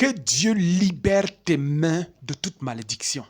Que Dieu libère tes mains de toute malédiction.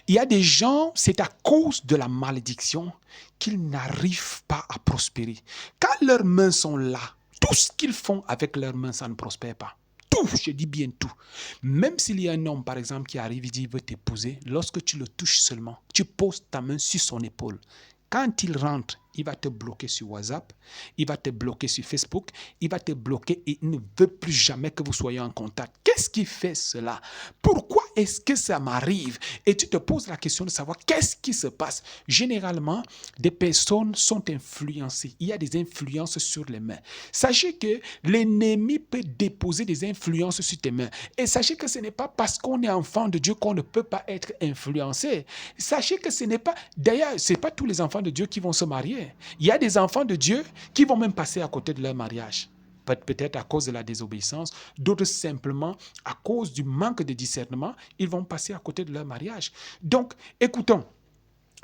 Il y a des gens, c'est à cause de la malédiction qu'ils n'arrivent pas à prospérer. Quand leurs mains sont là, tout ce qu'ils font avec leurs mains, ça ne prospère pas. Tout, je dis bien tout. Même s'il y a un homme, par exemple, qui arrive et dit qu'il veut t'épouser, lorsque tu le touches seulement, tu poses ta main sur son épaule. Quand il rentre, il va te bloquer sur WhatsApp, il va te bloquer sur Facebook, il va te bloquer et il ne veut plus jamais que vous soyez en contact. Qu'est-ce qui fait cela? Pourquoi est-ce que ça m'arrive? Et tu te poses la question de savoir qu'est-ce qui se passe. Généralement, des personnes sont influencées. Il y a des influences sur les mains. Sachez que l'ennemi peut déposer des influences sur tes mains. Et sachez que ce n'est pas parce qu'on est enfant de Dieu qu'on ne peut pas être influencé. Sachez que ce n'est pas... D'ailleurs, ce n'est pas tous les enfants de Dieu qui vont se marier. Il y a des enfants de Dieu qui vont même passer à côté de leur mariage. Peut-être à cause de la désobéissance, d'autres simplement à cause du manque de discernement, ils vont passer à côté de leur mariage. Donc, écoutons,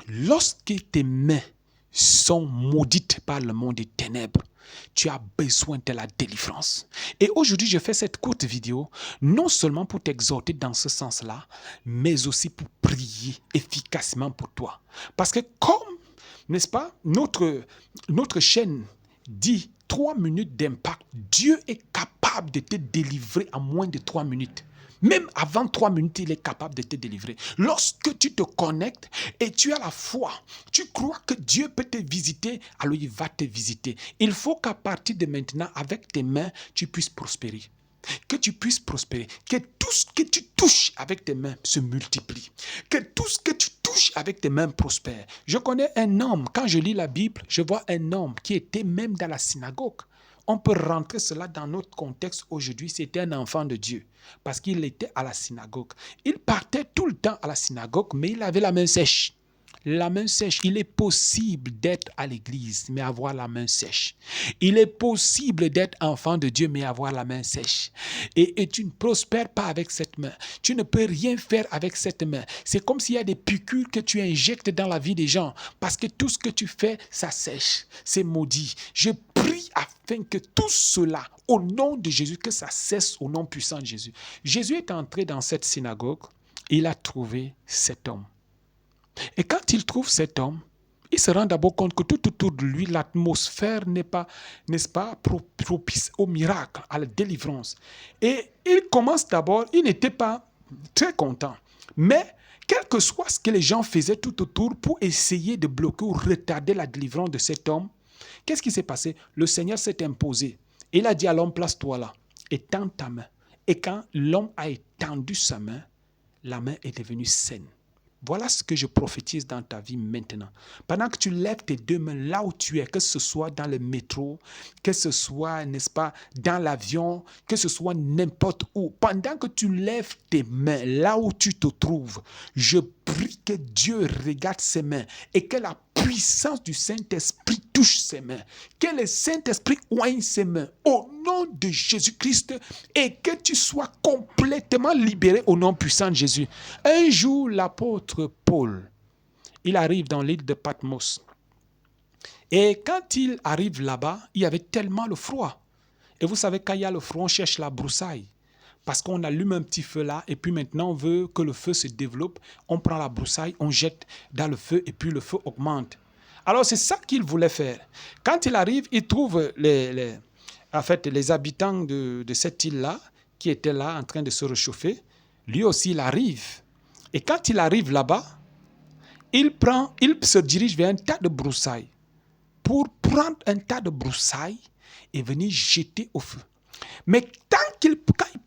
lorsque tes mains sont maudites par le monde des ténèbres, tu as besoin de la délivrance. Et aujourd'hui, je fais cette courte vidéo, non seulement pour t'exhorter dans ce sens-là, mais aussi pour prier efficacement pour toi. Parce que comme, n'est-ce pas, notre chaîne dit 3 minutes d'impact, Dieu est capable de te délivrer en moins de 3 minutes. Même avant 3 minutes, il est capable de te délivrer. Lorsque tu te connectes et tu as la foi, tu crois que Dieu peut te visiter, alors il va te visiter. Il faut qu'à partir de maintenant, avec tes mains, tu puisses prospérer. Que tu puisses prospérer. Que tout ce que tu touches avec tes mains se multiplie. Que tout ce que tu touches avec tes mains prospère. Je connais un homme, quand je lis la Bible, je vois un homme qui était même dans la synagogue. On peut rentrer cela dans notre contexte aujourd'hui. C'était un enfant de Dieu parce qu'il était à la synagogue. Il partait tout le temps à la synagogue, mais il avait la main sèche. La main sèche. Il est possible d'être à l'église, mais avoir la main sèche. Il est possible d'être enfant de Dieu, mais avoir la main sèche. Et tu ne prospères pas avec cette main. Tu ne peux rien faire avec cette main. C'est comme s'il y a des piqûres que tu injectes dans la vie des gens, parce que tout ce que tu fais, ça sèche. C'est maudit. Je prie afin que tout cela, au nom de Jésus, que ça cesse au nom puissant de Jésus. Jésus est entré dans cette synagogue, il a trouvé cet homme. Et quand il trouve cet homme, il se rend d'abord compte que tout autour de lui, l'atmosphère n'est pas, n'est-ce pas, propice au miracle, à la délivrance. Et il commence d'abord, il n'était pas très content. Mais quel que soit ce que les gens faisaient tout autour pour essayer de bloquer ou retarder la délivrance de cet homme, qu'est-ce qui s'est passé? Le Seigneur s'est imposé. Il a dit à l'homme, place-toi là, étends ta main. Et quand l'homme a étendu sa main, la main est devenue saine. Voilà ce que je prophétise dans ta vie maintenant. Pendant que tu lèves tes deux mains là où tu es, que ce soit dans le métro, que ce soit, n'est-ce pas, dans l'avion, que ce soit n'importe où, pendant que tu lèves tes mains là où tu te trouves, je prie que Dieu regarde ses mains et que la puissance du Saint-Esprit touche ses mains. Que le Saint-Esprit oigne ses mains au nom de Jésus-Christ et que tu sois complètement libéré au nom puissant de Jésus. Un jour, l'apôtre Paul, il arrive dans l'île de Patmos. Et quand il arrive là-bas, il y avait tellement le froid. Et vous savez, quand il y a le froid, on cherche la broussaille. Parce qu'on allume un petit feu là, et puis maintenant on veut que le feu se développe. On prend la broussaille, on jette dans le feu, et puis le feu augmente. Alors c'est ça qu'il voulait faire. Quand il arrive, il trouve les habitants de cette île-là, qui étaient là en train de se réchauffer. Lui aussi, il arrive. Et quand il arrive là-bas, il se dirige vers un tas de broussailles pour prendre un tas de broussailles et venir jeter au feu. Mais quand il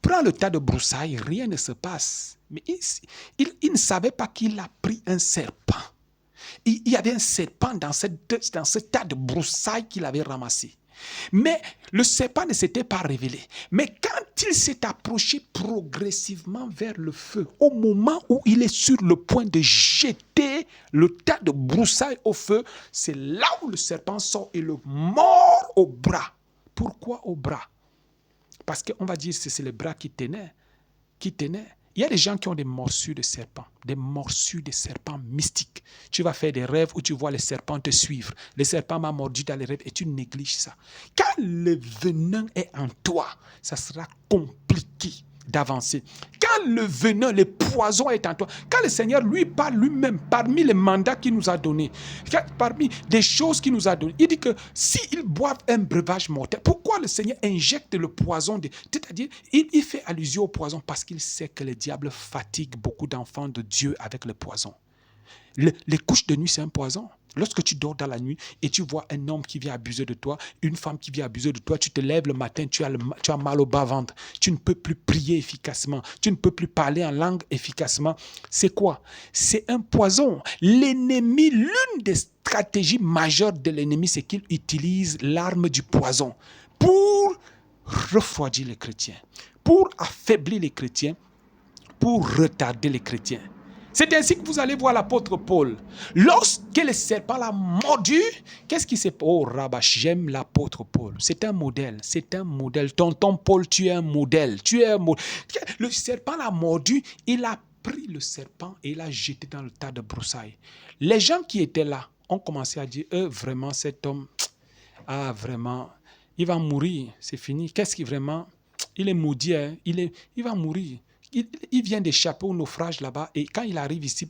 prend le tas de broussailles, rien ne se passe. Mais il ne savait pas qu'il a pris un serpent. Il y avait un serpent dans ce tas de broussailles qu'il avait ramassé. Mais le serpent ne s'était pas révélé. Mais quand il s'est approché progressivement vers le feu, au moment où il est sur le point de jeter le tas de broussailles au feu, c'est là où le serpent sort et le mord au bras. Pourquoi au bras? Parce qu'on va dire que c'est le bras qui tenait. Il y a des gens qui ont des morsures de serpents, des morsures de serpents mystiques. Tu vas faire des rêves où tu vois les serpents te suivre. Le serpent m'a mordu dans les rêves et tu négliges ça. Quand le venin est en toi, ça sera compliqué d'avancer. Quand le venin, le poison est en toi, quand le Seigneur lui parle lui-même, parmi les mandats qu'il nous a donnés, parmi des choses qu'il nous a données, il dit que s'ils boivent un breuvage mortel, pourquoi le Seigneur injecte le poison? C'est-à-dire, il fait allusion au poison parce qu'il sait que le diable fatigue beaucoup d'enfants de Dieu avec le poison. Les couches de nuit, c'est un poison. Lorsque tu dors dans la nuit et tu vois un homme qui vient abuser de toi, une femme qui vient abuser de toi, tu te lèves le matin, tu as mal au bas-ventre, tu ne peux plus prier efficacement, tu ne peux plus parler en langue efficacement. C'est quoi? C'est un poison. L'ennemi, l'une des stratégies majeures de l'ennemi, c'est qu'il utilise l'arme du poison pour refroidir les chrétiens, pour affaiblir les chrétiens, pour retarder les chrétiens. C'est ainsi que vous allez voir l'apôtre Paul. Lorsque le serpent l'a mordu, qu'est-ce qui s'est passé? Oh, Rabbah, j'aime l'apôtre Paul. C'est un modèle, c'est un modèle. Tonton Paul, tu es un modèle. Tu es un modèle. Le serpent l'a mordu, il a pris le serpent et il l'a jeté dans le tas de broussailles. Les gens qui étaient là ont commencé à dire, vraiment, cet homme, vraiment, il va mourir, c'est fini. Qu'est-ce qui vraiment, il est maudit, hein? Il va mourir. Il vient d'échapper au naufrage là-bas et quand il arrive ici,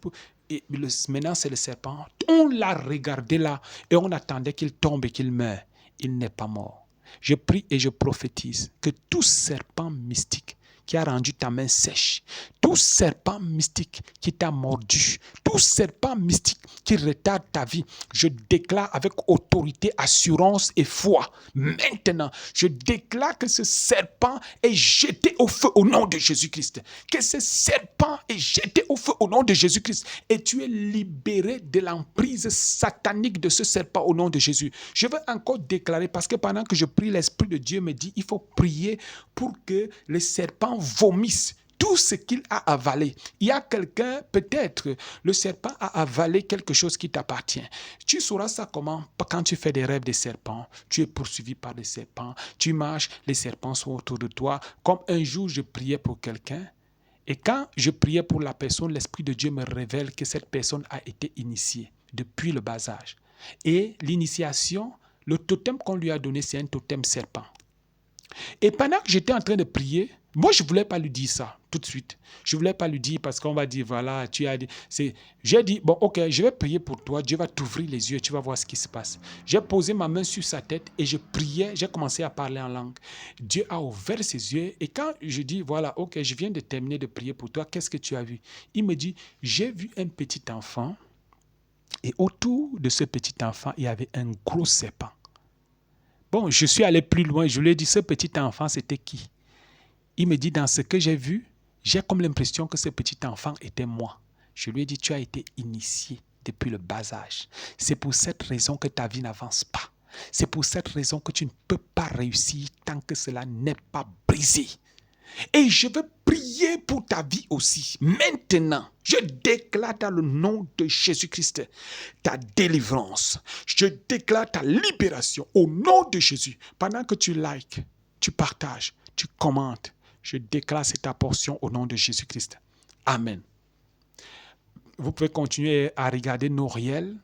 maintenant c'est le serpent. On l'a regardé là et on attendait qu'il tombe et qu'il meure. Il n'est pas mort. Je prie et je prophétise que tout serpent mystique qui a rendu ta main sèche, tout serpent mystique qui t'a mordu, tout serpent mystique qui retarde ta vie, je déclare avec autorité, assurance et foi, maintenant, je déclare que ce serpent est jeté au feu au nom de Jésus-Christ. Que ce serpent est jeté au feu au nom de Jésus-Christ. Et tu es libéré de l'emprise satanique de ce serpent au nom de Jésus. Je veux encore déclarer, parce que pendant que je prie, l'Esprit de Dieu me dit, il faut prier pour que le serpent vomisse tout ce qu'il a avalé. Il y a quelqu'un, peut-être, le serpent a avalé quelque chose qui t'appartient. Tu sauras ça comment? Quand tu fais des rêves de serpents, tu es poursuivi par des serpents, tu marches, les serpents sont autour de toi. Comme un jour, je priais pour quelqu'un, et quand je priais pour la personne, l'Esprit de Dieu me révèle que cette personne a été initiée depuis le bas âge. Et l'initiation, le totem qu'on lui a donné, c'est un totem serpent. Et pendant que j'étais en train de prier, moi, je ne voulais pas lui dire ça tout de suite. Je ne voulais pas lui dire parce qu'on va dire, voilà, tu as dit. J'ai dit, bon, ok, je vais prier pour toi. Dieu va t'ouvrir les yeux, tu vas voir ce qui se passe. J'ai posé ma main sur sa tête et je priais. J'ai commencé à parler en langue. Dieu a ouvert ses yeux. Et quand je dis, voilà, ok, je viens de terminer de prier pour toi, qu'est-ce que tu as vu? Il me dit, j'ai vu un petit enfant. Et autour de ce petit enfant, il y avait un gros serpent. Bon, je suis allé plus loin. Je lui ai dit, ce petit enfant, c'était qui? Il me dit, dans ce que j'ai vu, j'ai comme l'impression que ce petit enfant était moi. Je lui ai dit, tu as été initié depuis le bas âge. C'est pour cette raison que ta vie n'avance pas. C'est pour cette raison que tu ne peux pas réussir tant que cela n'est pas brisé. Et je veux prier pour ta vie aussi. Maintenant, je déclare dans le nom de Jésus-Christ ta délivrance. Je déclare ta libération au nom de Jésus. Pendant que tu likes, tu partages, tu commentes, je déclare cette portion au nom de Jésus-Christ. Amen. Vous pouvez continuer à regarder nos réels.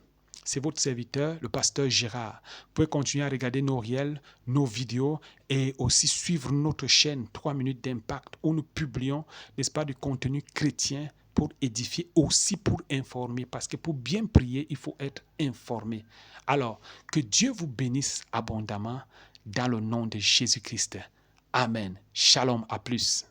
C'est votre serviteur, le pasteur Gérard. Vous pouvez continuer à regarder nos réels, nos vidéos et aussi suivre notre chaîne 3 minutes d'impact où nous publions, n'est-ce pas, du contenu chrétien pour édifier, aussi pour informer. Parce que pour bien prier, il faut être informé. Alors, que Dieu vous bénisse abondamment dans le nom de Jésus-Christ. Amen. Shalom, à plus.